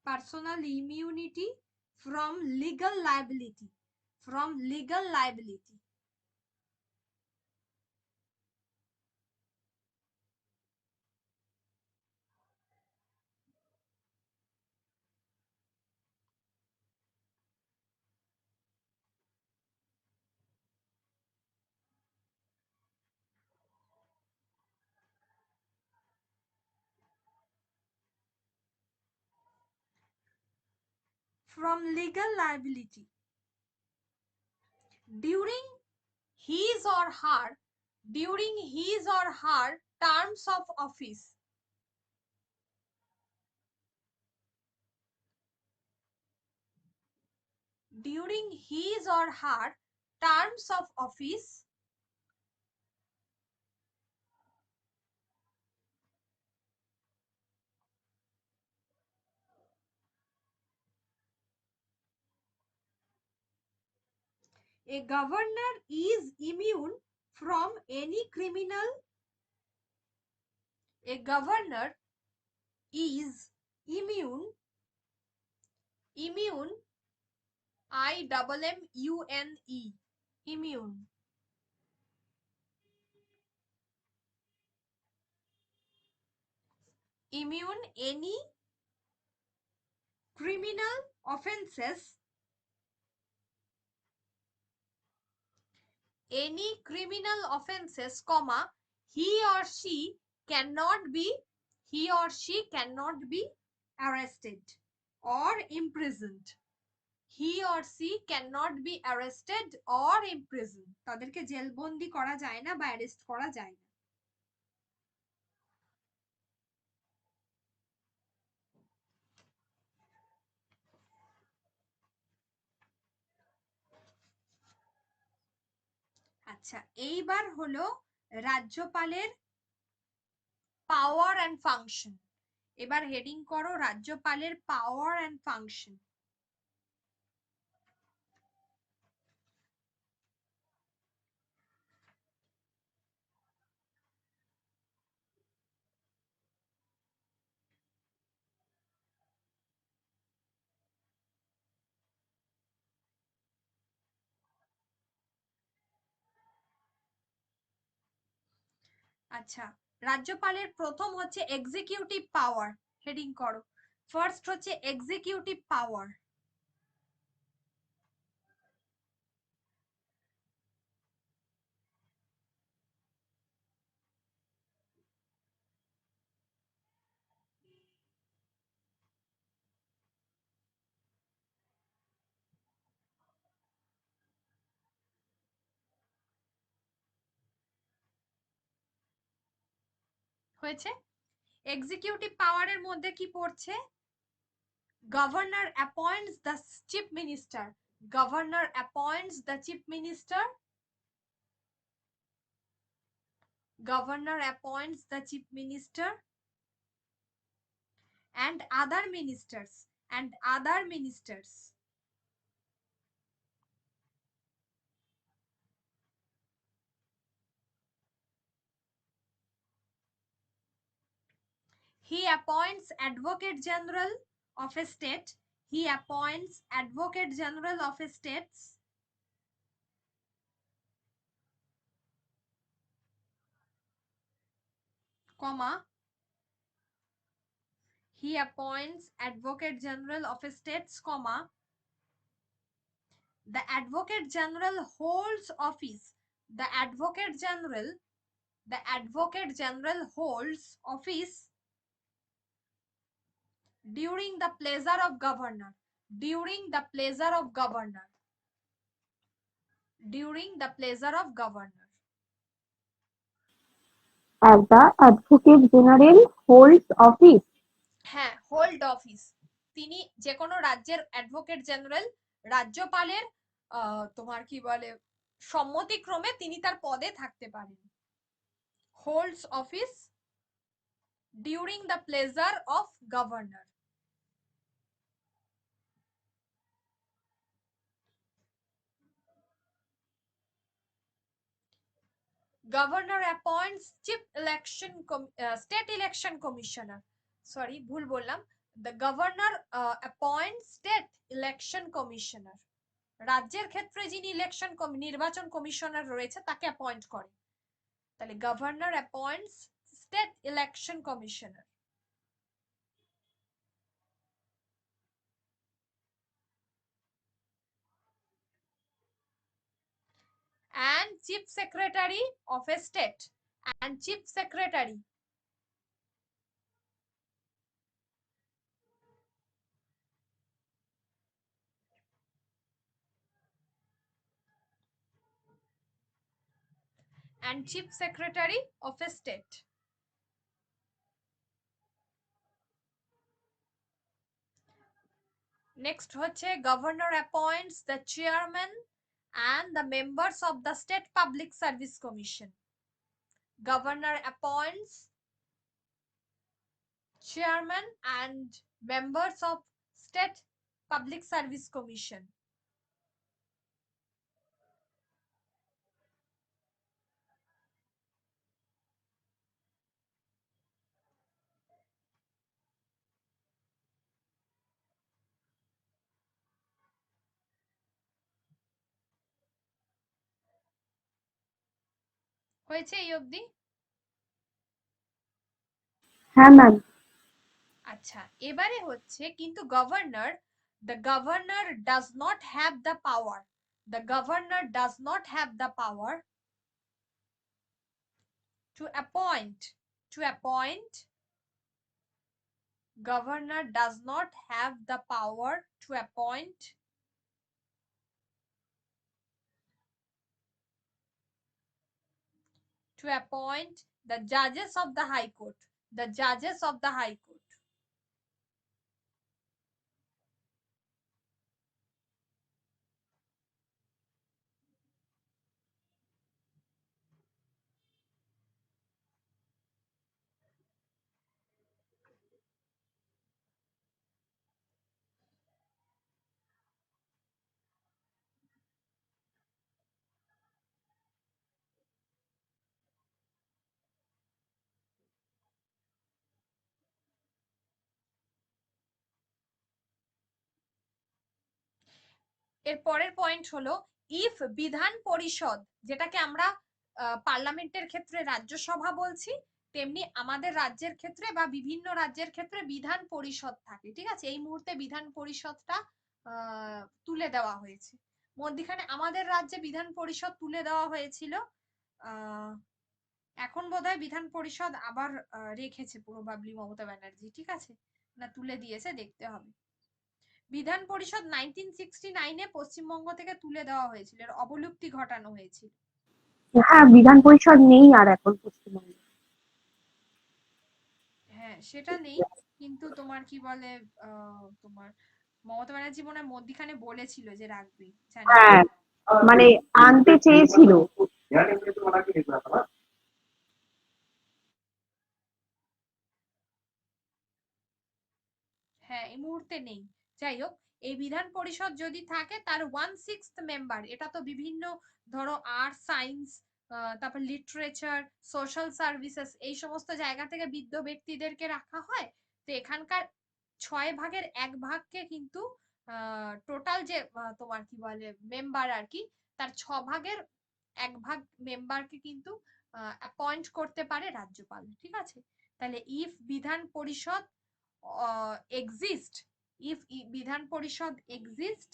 personal immunity from legal liability, from legal liability. From legal liability during his or her, during his or her terms of office, during his or her terms of office, A governor is immune from any criminal. A governor is immune, immune, IMMUNE, immune. Immune any criminal offenses, any criminal offenses, comma, he or she cannot be, he or she cannot be arrested or imprisoned. He or she cannot be arrested or imprisoned. তাদেরকে জেলবন্দি করা যায় না বা arrest করা যায় না। আচ্ছা, এইবার হলো রাজ্যপালের পাওয়ার অ্যান্ড ফাংশন। এবার হেডিং করো রাজ্যপালের পাওয়ার অ্যান্ড ফাংশন। আচ্ছা, রাজ্যপালের প্রথম হচ্ছে এক্সিকিউটিভ পাওয়ার, হেডিং করো। ফার্স্ট হচ্ছে এক্সিকিউটিভ পাওয়ার। হয়েছে? এক্সিকিউটিভ পাওয়ারের মধ্যে কি পড়ছে? Governor অ্যাপয়েন্টস the chief minister, governor অ্যাপয়েন্টস the chief minister, governor appoints the chief minister and other ministers, and other ministers. He appoints advocate general of a state, he appoints advocate general of a states, comma, he appoints advocate general of a states, comma, the advocate general holds office, the advocate general, the advocate general holds office during the pleasure of governor, during the pleasure of governor, during the pleasure of governor. As the Advocate General holds office. হ্যাঁ, hold office. তিনি যে কোনো রাজ্যের advocate general রাজ্যপালের তোমার কি বলে সম্মতিক্রমে তিনি তার পদে থাকতে পারেন। Holds office during the pleasure of governor. Governor অ্যাপয়েন্টস chief election state election commissioner, sorry ভুল বললাম, the governor অ্যাপয়েন্টস state election commissioner, রাজ্যের ক্ষেত্রে যিনি ইলেকশন নির্বাচন কমিশনার রয়েছে তাকে অ্যাপয়েন্ট করে। তাহলে governor অ্যাপয়েন্টস state election commissioner. and chief secretary of a state, and chief secretary, and chief secretary of a state. Next হচ্ছে governor appoints the chairman and the members of the state public service commission. Governor appoints chairman and members of state public service commission. হয়েছে এই অবধি? হ্যাঁ ma'am. আচ্ছা, এবারে হচ্ছে কিন্তু governor, the governor does not have the power, the governor does not have the power to appoint, to appoint, governor does not have the power to appoint the judges of the high court, the judges of the high court. এর পরের point হলো if বিধান পরিষদ, যেটাকে আমরা পার্লামেন্টের ক্ষেত্রে রাজ্যসভা বলছি, তেমনি আমাদের রাজ্যের ক্ষেত্রে বা বিভিন্ন রাজ্যের ক্ষেত্রে বিধান পরিষদ থাকে, ঠিক আছে? এই মুহূর্তে বিধান পরিষদটা তুলে দেওয়া হয়েছে। মধ্যখানে আমাদের রাজ্যে বিধান পরিষদ তুলে দেওয়া হয়েছিল, এখন বোধহয় বিধান পরিষদ আবার রেখেছে প্রবাবলি মমতা ব্যানার্জি, ঠিক আছে? না তুলে দিয়েছে, দেখতে হবে। বিধান পরিষদ 1969-এ পশ্চিমবঙ্গ থেকে তুলে দেওয়া হয়েছিল, এর অবলুপ্তি ঘটানো হয়েছিল। হ্যাঁ, বিধান পরিষদ নেই আর এখন পশ্চিমবঙ্গে। হ্যাঁ, সেটা নেই, কিন্তু তোমার কি বলে, তোমার মমতা ব্যানার্জি মনে হয় মধ্যিখানে বলেছিল যে রাখবে, জানি না। হ্যাঁ, মানে আনতে চেয়েছিল। হ্যাঁ, এই মুহূর্তে নেই। যাই হোক, এই বিধান পরিষদ যদি থাকে তার 1/6 মেম্বার, এটা তো বিভিন্ন, ধরো আর্টস, সায়েন্স, তারপর লিটারেচার, সোশ্যাল সার্ভিসেস, এই সমস্ত জায়গা থেকে বৃদ্ধ ব্যক্তিদেরকে রাখা হয়। তো এখানকার 6/1 ভাগকে কিন্তু টোটাল যে তোমার কি বলে মেম্বার আর কি, তার 6/1 ভাগ মেম্বারকে কিন্তু অ্যাপয়েন্ট করতে পারে রাজ্যপাল, ঠিক আছে? তাহলে ইফ বিধান পরিষদ exist, if বিধান পরিষদ exist,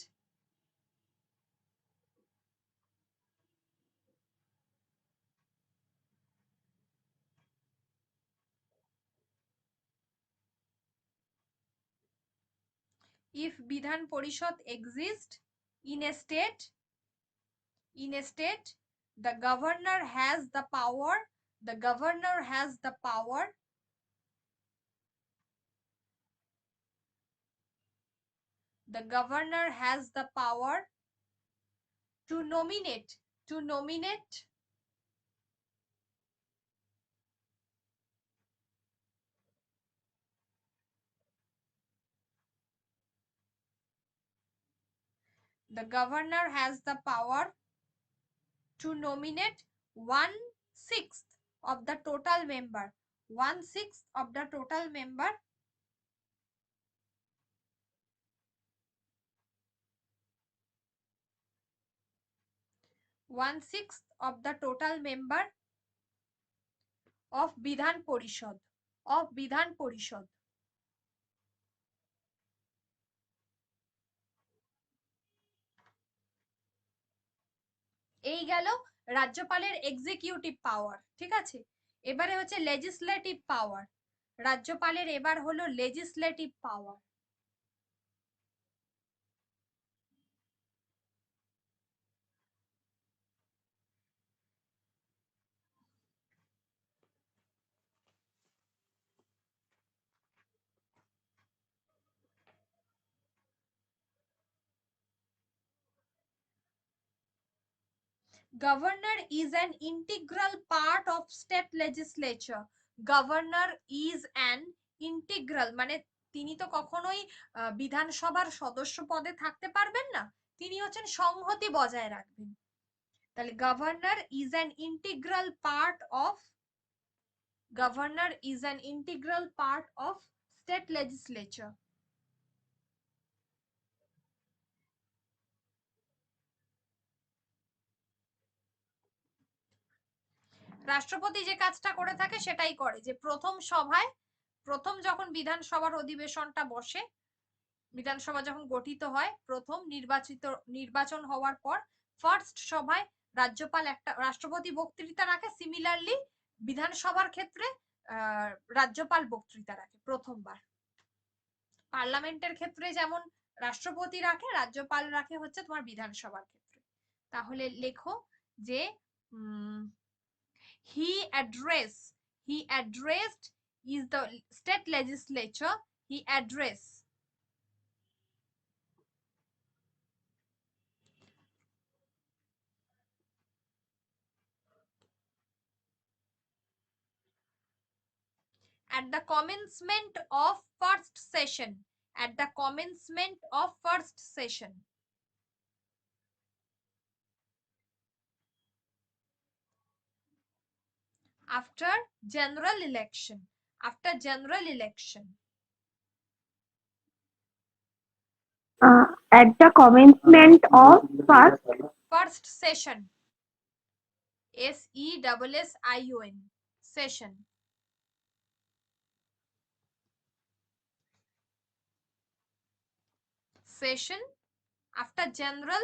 if বিধান পরিষদ exist in a state, in a state, the governor has the power, the governor has the power, the governor has the power to nominate, to nominate the governor has the power to nominate 1/6 of the total member, 1/6 of the total member, 1/6 of the total member of বিধান পরিষদ, of বিধান পরিষদ। এই গেল রাজ্যপালের executive পাওয়ার, ঠিক আছে? এবারে হচ্ছে লেজিসলেটিভ পাওয়ার। রাজ্যপালের এবার হলো legislative power. Governor is an integral part of state legislature. Governor is an integral, মানে তিনি তো কখনোই বিধানসভার সদস্য পদে থাকতে পারবেন না, তিনি হচ্ছেন সংহতি বজায় রাখবেন। তাহলে governor is an integral part of, governor is an integral part of state legislature. রাষ্ট্রপতি যে কাজটা করে থাকে সেটাই করে, যে প্রথম সভায়, প্রথম যখন বিধানসভার অধিবেশনটা বসে, বিধানসভা যখন গঠিত হয়, প্রথম নির্বাচন হওয়ার পর ফার্স্ট সভায় রাজ্যপাল একটা রাষ্ট্রপতি বক্তৃতা রাখে। সিমিলারলি বিধানসভার ক্ষেত্রে রাজ্যপাল বক্তৃতা রাখে প্রথমবার। পার্লামেন্টের ক্ষেত্রে যেমন রাষ্ট্রপতি রাখে, রাজ্যপাল রাখে হচ্ছে তোমার বিধানসভার ক্ষেত্রে। তাহলে লেখো যে he addressed is the state legislature. He address at the commencement of first session. At the commencement of first session. After general election. After general election. At the commencement of first session. SESSION. Session. Session after general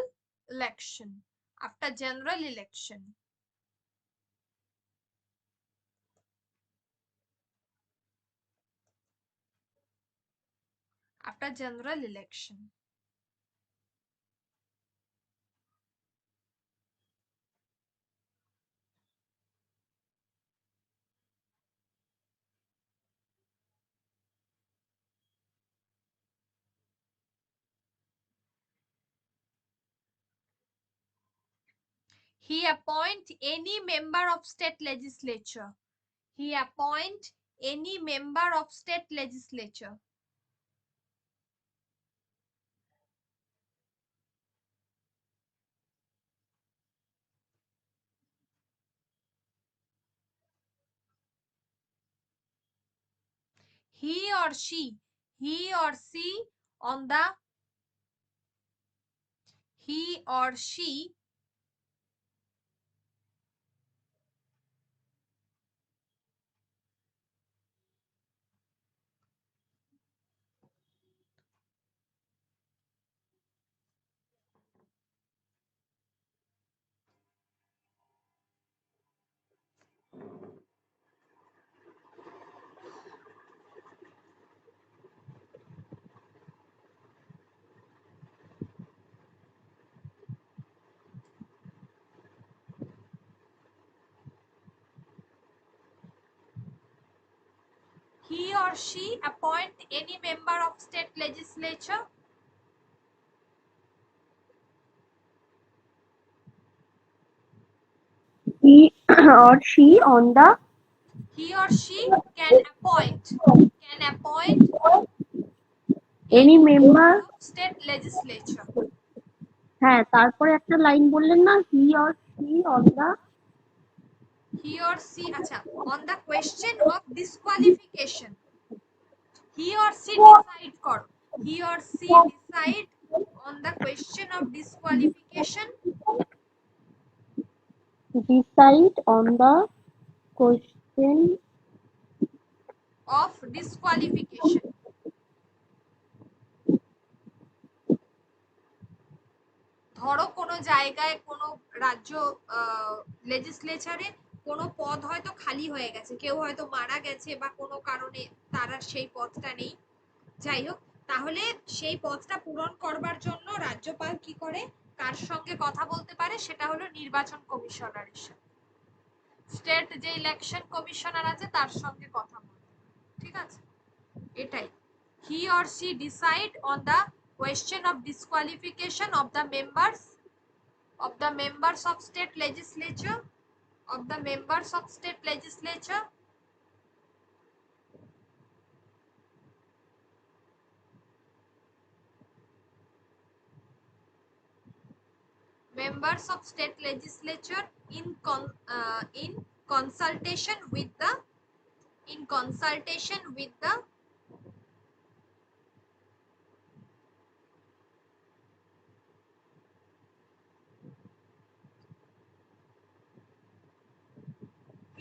election. After general election. After general election. He appoint any member of state legislature. He appoint any member of state legislature. He or she on the he or she appoint any member of state legislature. he or she on the He or she can appoint any member of state legislature. হ্যাঁ, তারপরে একটা line বললেন না, he or she আচ্ছা, on the question of disqualification. He or she decide করো, he or she decide on the question of disqualification. Decide on the question of disqualification. ধরো কোনো জায়গায় কোনো রাজ্য লেজিসলেচারে কোনো পদ হয়তো খালি হয়ে গেছে, কেউ হয়তো মারা গেছে বা কোনো কারণে তার আর সেই পদটা নেই, যাই হোক, তাহলে সেই পদটা পূরণ করবার জন্য রাজ্যপাল কি করে, কার সঙ্গে কথা বলতে পারে, সেটা হলো নির্বাচন কমিশনারের সাথে, স্টেট যে ইলেকশন কমিশনার আছে তার সঙ্গে কথা বলতে। ঠিক আছে, এটাই। He or she decide on the question of disqualification of the members of state legislature, of the members of state legislature. Members of state legislature in consultation with the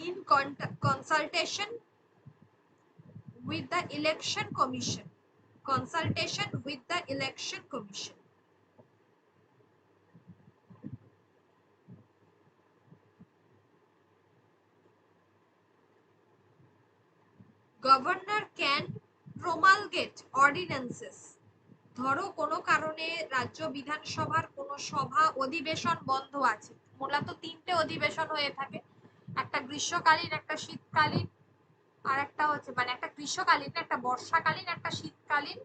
in consultation with the election commission. Consultation with the election commission. Governor can promulgate ordinances. ধরো কোনো কারণে রাজ্য বিধানসভার কোনো সভা অধিবেশন বন্ধ আছে, মূলত 3টে অধিবেশন হয়ে থাকে, একটা গ্রীষ্মকালীন, একটা শীতকালীন, আর একটা হচ্ছে মানে একটা গ্রীষ্মকালীন, একটা বর্ষাকালীন, একটা শীতকালীন,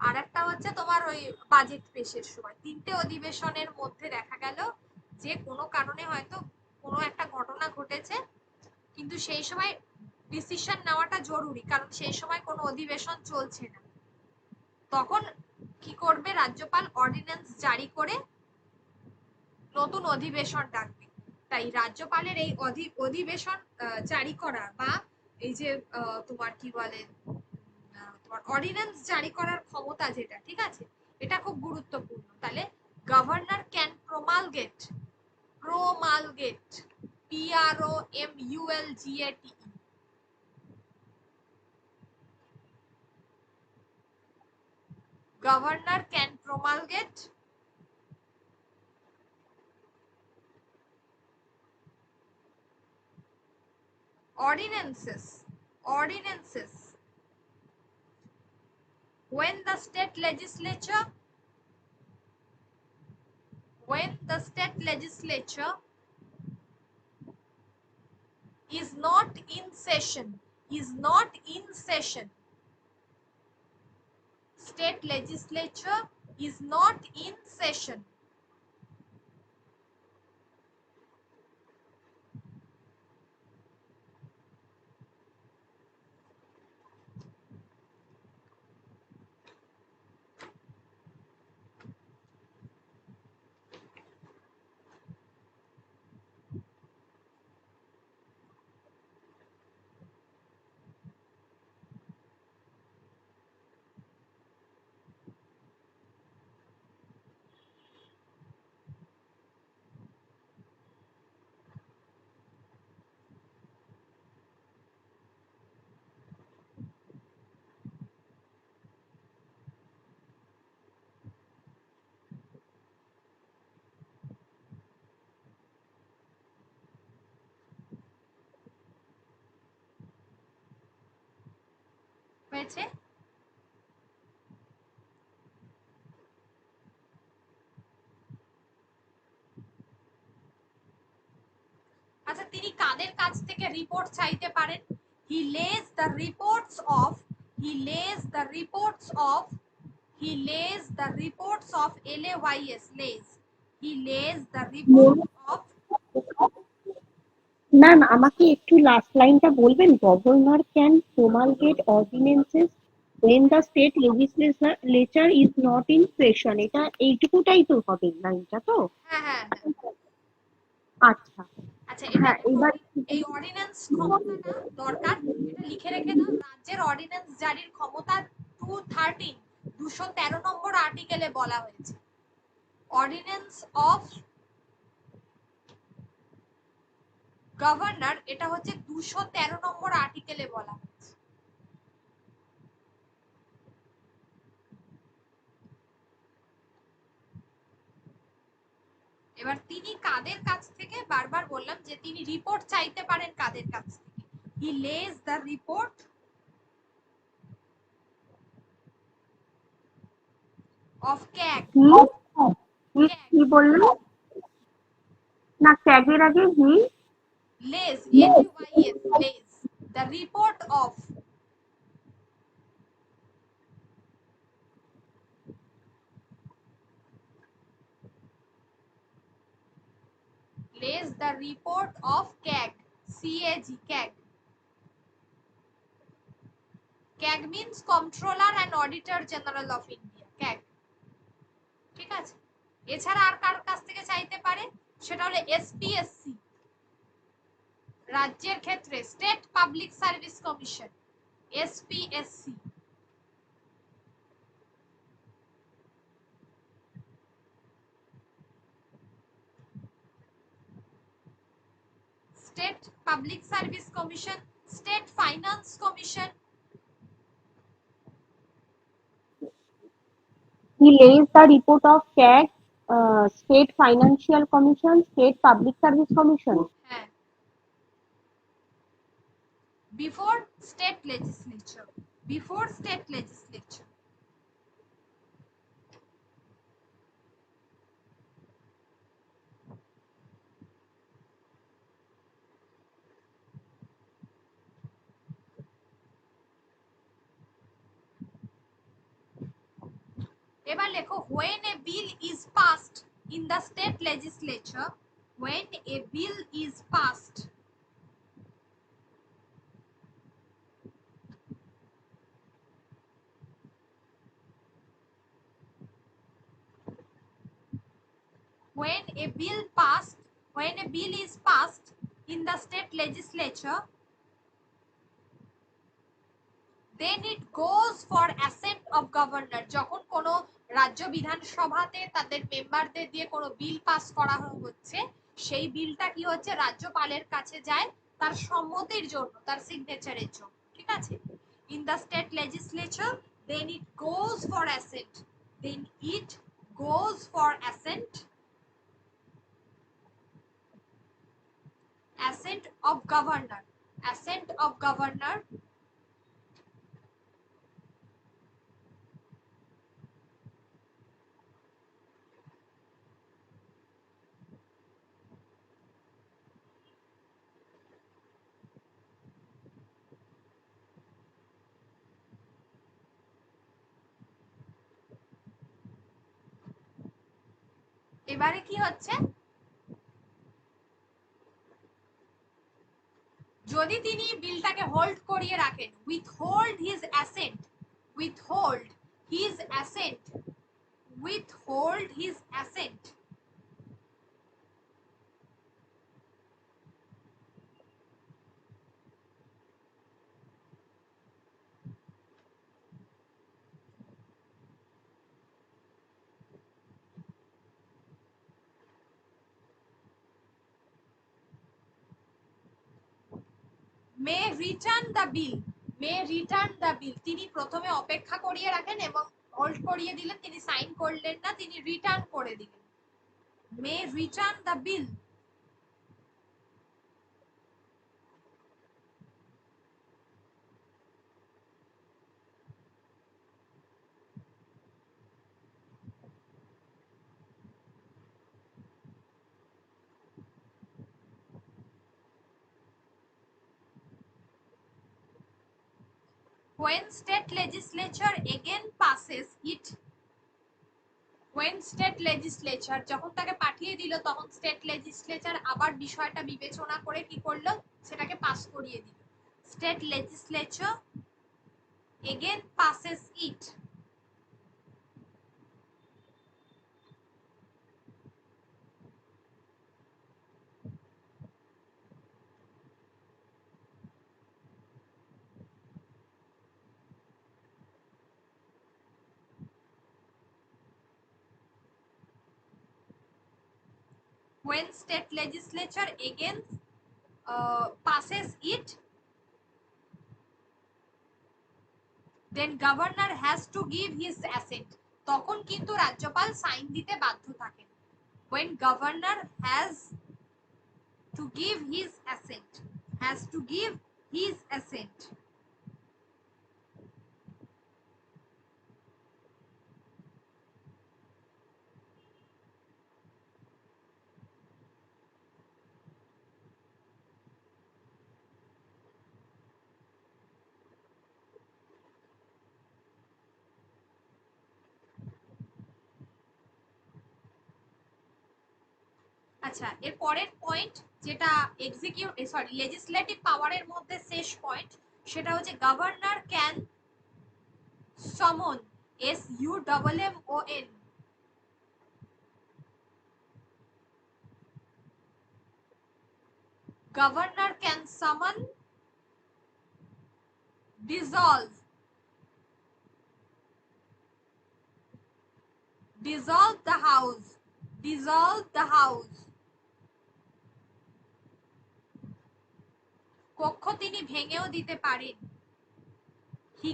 আর একটা হচ্ছে তোমার ওই বাজেট পেশের সময়। 3টে অধিবেশনের মধ্যে দেখা গেল যে কোনো কারণে হয়তো কোনো একটা ঘটনা ঘটেছে, কিন্তু সেই সময় ডিসিশন নেওয়াটা জরুরি, কারণ সেই সময় কোনো অধিবেশন চলছে না। তখন কি করবে রাজ্যপাল? অর্ডিন্যান্স জারি করে নতুন অধিবেশন ডাকবে। তাই রাজ্যপালের এই অধিবেশন জারি করা বা এই যে তোমার কি বলে তোমার অর্ডিন্যান্স জারি করার ক্ষমতা যেটা, ঠিক আছে, এটা খুব গুরুত্বপূর্ণ। তাহলে governor can promulgate, promulgate, PROMULGATE, governor can promulgate ordinances when the state legislature is not in session. State legislature is not in session. হয়েছে? আচ্ছা, তিনি কাদের কাছ থেকে রিপোর্ট চাইতে পারেন? He lays the reports of LAYS, he lays the reports of ma'am আমাকে একটু last লাইনটা বলবেন? Governor can promulgate ordinances when the state legislature is not in session, এটা এইটুকুটাই তো হবে লাইনটা তো? হ্যাঁ, আচ্ছা আচ্ছা, হ্যাঁ এবার এই অর্ডিন্যান্স ক্ষমতাটা দরকার, এটা লিখে রেখে দাও। রাজ্যের অর্ডিন্যান্স জারির ক্ষমতা 213 নম্বর আর্টিকেলে বলা হয়েছে। অর্ডিন্যান্স অফ গভর্নর, এটা হচ্ছে 213 নম্বর আর্টিকেলে বলা হয়েছে। এবার তিনি কাদের কাছ থেকে, বারবার বললাম যে তিনি রিপোর্ট চাইতে পারেন কাদের কাছ থেকে? হি লেজ দ্য রিপোর্ট অফ ক্যাগ। কি বললেন? না, ক্যাগের আগে হি lays, LAYS, lays the report of CAG. CAG means Comptroller and Auditor General of India. CAG, ঠিক আছে? এছাড়া আর কার কাছ থেকে চাইতে পারে? সেটা হলো SPSC, রাজ্যের ক্ষেত্রে state public service commission, SPSC। State public service commission, state finance commission. He lays the report of CAG, State Financial Commission, State Public Service Commission. হ্যাঁ, before state legislature, before state legislature. এবার লেখো when a bill is passed in the state legislature, when a bill is passed when a bill passed when a bill is passed in the state legislature, then it goes for assent of governor। যখন কোনো রাজ্য বিধানসভাতে তাদের মেম্বারদের দিয়ে কোনো bill pass করা হচ্ছে, সেই বিলটা কি হচ্ছে রাজ্যপালের কাছে যায় তার সম্মতির জন্য, তার সিগনেচারের জন্য, ঠিক আছে। In the state legislature, then it goes for assent, then it goes for assent, assent of governor, assent of governor। এবারে কি হচ্ছে, যদি তিনি বিলটাকে হোল্ড করিয়ে রাখেন, withhold his assent, withhold his assent, withhold his assent, may return the bill, may return the bill। তিনি প্রথমে অপেক্ষা করিয়ে রাখেন এবং হোল্ড করিয়ে দিলেন, তিনি সাইন করলেন না, তিনি রিটার্ন করে দিলেন, may return the bill। when state legislature again passes it, when state legislature যখন তাকে পাঠিয়ে দিল, তখন স্টেট লেজিসলেচার আবার বিষয়টা বিবেচনা করে কি করলো, সেটাকে পাস করিয়ে দিল। State legislature again passes it, when state legislature again passes it, then governor has to give his assent। তখন কিন্তু রাজ্যপাল সাইন দিতে বাধ্য থাকেন। when governor has to give his assent, has to give his assent। আচ্ছা, এর পরের point যেটা লেজিসলেটিভ পাওয়ারের মধ্যে শেষ পয়েন্ট, সেটা হচ্ছে governor can summon, SUMMON, governor can summon, dissolve, dissolve the house, dissolve the house, তিনি ভেঙেও দিতে পারেন। he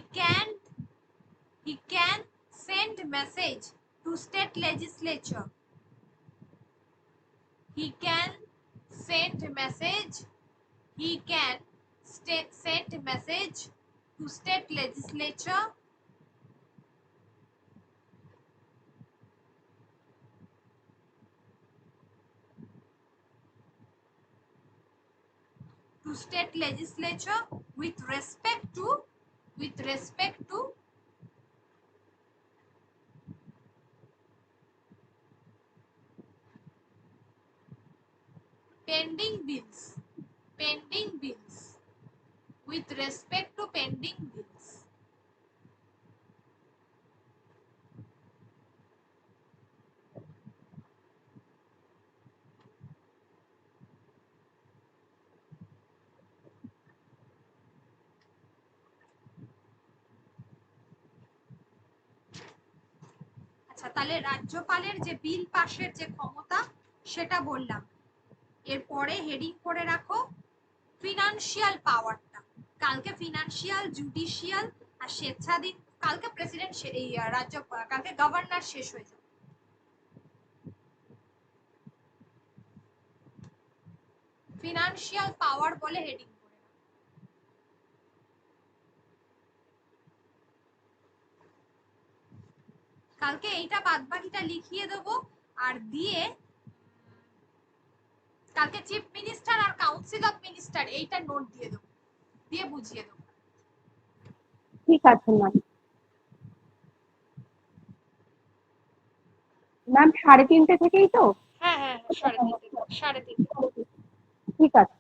can send message to state legislature. he can send message he can send message to state legislature. To state legislature with respect to pending bills with respect to pending bills. আচ্ছা, তাহলে রাজ্যপালের যে বিল পাশের যে ক্ষমতা সেটা বললাম। এরপরে হেডিং করে রাখো ফিনান্সিয়াল পাওয়ারটা। কালকে ফিনান্সিয়াল, জুডিশিয়াল আর স্বেচ্ছাধীন, কালকে প্রেসিডেন্ট, এই কালকে গভর্নর শেষ হয়ে যাবে। ফিনান্সিয়াল পাওয়ার বলে হেডিং করে রাখো। কালকে এইটা বাদ বাকিটা লিখিয়ে দেবো আর দিয়ে কালকে চিফ মিনিস্টার আর কাউন্সিল অফ মিনিস্টার এইটা নোট দিয়ে দেবো, দিয়ে বুঝিয়ে দেবো। ঠিক আছে ম্যাম। ম্যাম 3:30 থেকেই তো? হ্যাঁ হ্যাঁ, 3:30। ঠিক আছে।